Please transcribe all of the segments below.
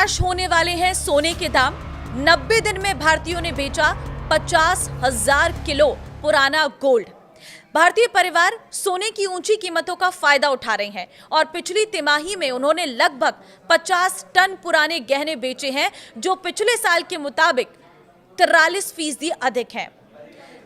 Crash होने वाले हैं सोने के दाम। 90 दिन में भारतीयों ने बेचा 50,000 किलो पुराना गोल्ड। भारतीय परिवार सोने की ऊंची कीमतों का फायदा उठा रहे हैं और पिछली तिमाही में उन्होंने लगभग 50 टन पुराने गहने बेचे हैं, जो पिछले साल के मुताबिक 43% अधिक हैं।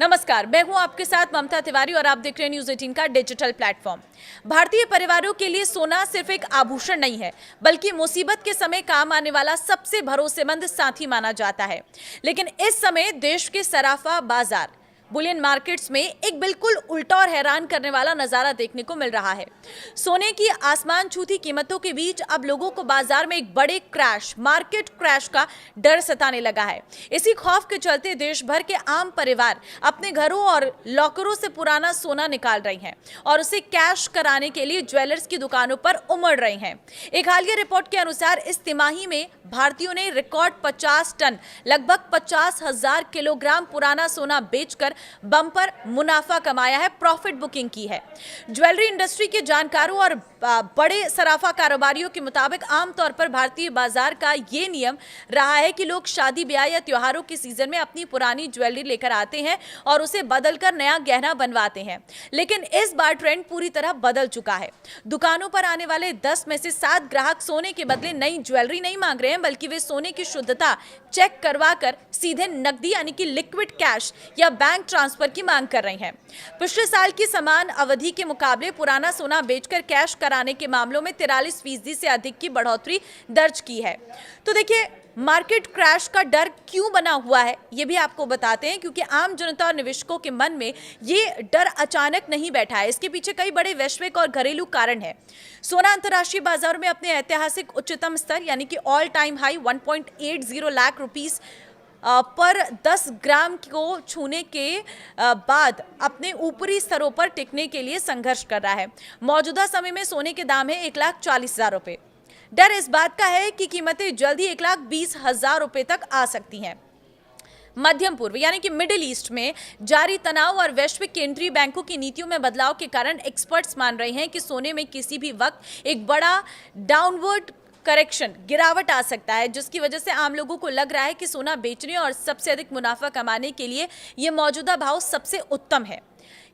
नमस्कार, मैं हूं आपके साथ ममता तिवारी और आप देख रहे हैं न्यूज़ 18 का डिजिटल प्लेटफॉर्म। भारतीय परिवारों के लिए सोना सिर्फ एक आभूषण नहीं है, बल्कि मुसीबत के समय काम आने वाला सबसे भरोसेमंद साथी माना जाता है। लेकिन इस समय देश के सराफा बाजार बुलियन मार्केट्स में एक बिल्कुल उल्टा और हैरान करने वाला नजारा देखने को मिल रहा है। सोने की आसमान छूती कीमतों के बीच अब लोगों को बाजार में एक बड़े मार्केट क्रैश का डर सताने लगा है। इसी खौफ के चलते देश भर के आम परिवार अपने घरों और लॉकरों से पुराना सोना निकाल रहे हैं और उसे कैश कराने के लिए ज्वेलर्स की दुकानों पर उमड़ रहे हैं। एक हालिया रिपोर्ट के अनुसार इस तिमाही में भारतीयों ने रिकॉर्ड 50 टन लगभग 50,000 किलोग्राम पुराना सोना बेचकर बम्पर मुनाफा कमाया है, प्रॉफिट बुकिंग की है। ज्वेलरी इंडस्ट्री के जानकारों और बड़े सराफा कारोबारियों के मुताबिक आमतौर पर भारतीय बाजार का ये नियम रहा है कि लोग शादी ब्याह या त्योहारों के सीजन में अपनी पुरानी ज्वेलरी लेकर आते हैं और उसे बदलकर नया गहना बनवाते हैं। लेकिन इस बार ट्रेंड पूरी तरह बदल चुका है। दुकानों पर आने वाले 10 में से 7 ग्राहक सोने के बदले नई ज्वेलरी नहीं मांग रहे हैं, बल्कि वे सोने की शुद्धता चेक करवाकर सीधे नकदी यानी कि लिक्विड कैश या बैंक ट्रांसफर की मांग कर रहे हैं। पिछले साल की समान अवधि के मुकाबले पुराना सोना बेचकर कैश कराने के मामलों में 43% से अधिक की बढ़ोतरी दर्ज की है। तो देखिए, मार्केट क्रैश का डर क्यों बना हुआ है ये भी आपको बताते हैं, क्योंकि आम जनता और निवेशकों के मन में ये डर अचानक नहीं बैठा है। इसके पीछे कई बड़े वैश्विक और घरेलू कारण हैं। सोना अंतर्राष्ट्रीय बाजारों में अपने ऐतिहासिक उच्चतम स्तर यानी कि all time high 1.80 lakh rupees पर 10 ग्राम को छूने के बाद अपने ऊपरी स्तरों पर टिकने के लिए संघर्ष कर रहा है। मौजूदा समय में सोने के दाम है 1,40,000 रुपए। डर इस बात का है कि कीमतें जल्द ही 1,20,000 रुपए तक आ सकती हैं। मध्यम पूर्व यानी कि मिडिल ईस्ट में जारी तनाव और वैश्विक केंद्रीय बैंकों की नीतियों में बदलाव के कारण एक्सपर्ट्स मान रहे हैं कि सोने में किसी भी वक्त एक बड़ा डाउनवर्ड गिरावट आ सकता है, जिसकी वजह से आम लोगों को लग रहा है कि सोना बेचने और सबसे अधिक मुनाफा कमाने के लिए ये मौजूदा भाव सबसे उत्तम है,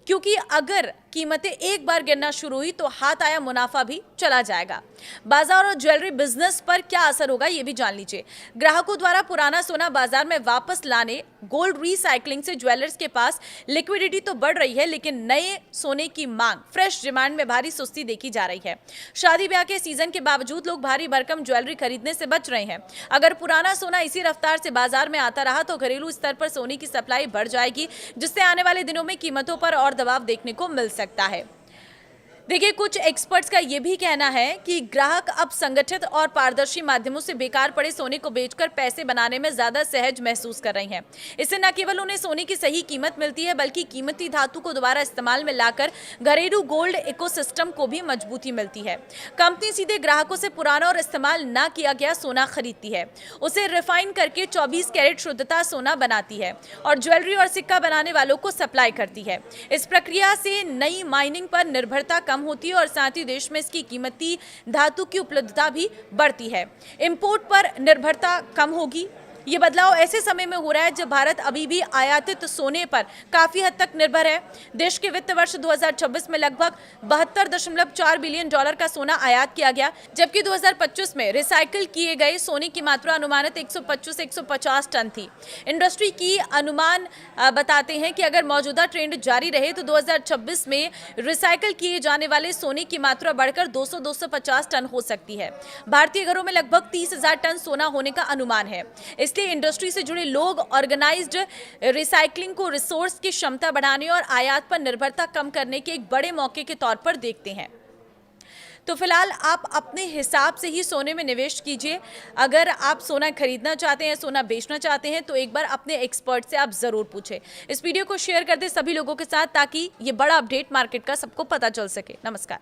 क्योंकि अगर कीमतें एक बार गिरना शुरू हुई तो हाथ आया मुनाफा भी चला जाएगा। बाजार और ज्वेलरी बिजनेस पर क्या असर होगा ये भी जान लीजिए। ग्राहकों द्वारा पुराना सोना बाजार में वापस लाने गोल्ड रीसाइक्लिंग से ज्वेलर्स के पास लिक्विडिटी तो बढ़ रही है, लेकिन नए सोने की मांग फ्रेश डिमांड में भारी सुस्ती देखी जा रही है। शादी ब्याह के सीजन के बावजूद लोग भारी भरकम ज्वेलरी खरीदने से बच रहे हैं। अगर पुराना सोना इसी रफ्तार से बाजार में आता रहा तो घरेलू स्तर पर सोने की सप्लाई बढ़ जाएगी, जिससे आने वाले दिनों में कीमतों पर और दबाव देखने को मिल सकता है। देखिए, कुछ एक्सपर्ट्स का यह भी कहना है कि ग्राहक अब संगठित और पारदर्शी माध्यमों से बेकार पड़े सोने को बेचकर पैसे बनाने में ज्यादा सहज महसूस कर रहे हैं। इससे न केवल उन्हें सोने की सही कीमत मिलती है, बल्कि कीमती धातु को दोबारा इस्तेमाल में लाकर घरेलू गोल्ड इकोसिस्टम को भी मजबूती मिलती है। कंपनी सीधे ग्राहकों से पुराना और इस्तेमाल न किया गया सोना खरीदती है, उसे रिफाइन करके 24 कैरेट शुद्धता सोना बनाती है और ज्वेलरी और सिक्का बनाने वालों को सप्लाई करती है। इस प्रक्रिया से नई माइनिंग पर निर्भरता कम होती है और साथ ही देश में इसकी कीमती धातु की उपलब्धता भी बढ़ती है। इंपोर्ट पर निर्भरता कम होगी। ये बदलाव ऐसे समय में हो रहा है जब भारत अभी भी आयातित सोने पर काफी हद तक निर्भर है। देश के वित्त वर्ष 2026 में लगभग 72.4 बिलियन डॉलर का सोना आयात किया गया, जबकि 2025 में रिसाइकिल किए गए सोने की मात्रा अनुमानित 125 से 150 टन थी। इंडस्ट्री की अनुमान बताते हैं कि अगर मौजूदा ट्रेंड जारी रहे तो 2026 में रिसाइकिल किए जाने वाले सोने की मात्रा बढ़कर 200-250 टन हो सकती है। भारतीय घरों में लगभग 30,000 टन सोना होने का अनुमान है। इसलिए इंडस्ट्री से जुड़े लोग ऑर्गेनाइज्ड रिसाइकलिंग को रिसोर्स की क्षमता बढ़ाने और आयात पर निर्भरता कम करने के एक बड़े मौके के तौर पर देखते हैं। तो फिलहाल आप अपने हिसाब से ही सोने में निवेश कीजिए। अगर आप सोना खरीदना चाहते हैं, सोना बेचना चाहते हैं, तो एक बार अपने एक्सपर्ट से आप जरूर पूछें। इस वीडियो को शेयर कर दें सभी लोगों के साथ, ताकि ये बड़ा अपडेट मार्केट का सबको पता चल सके। नमस्कार।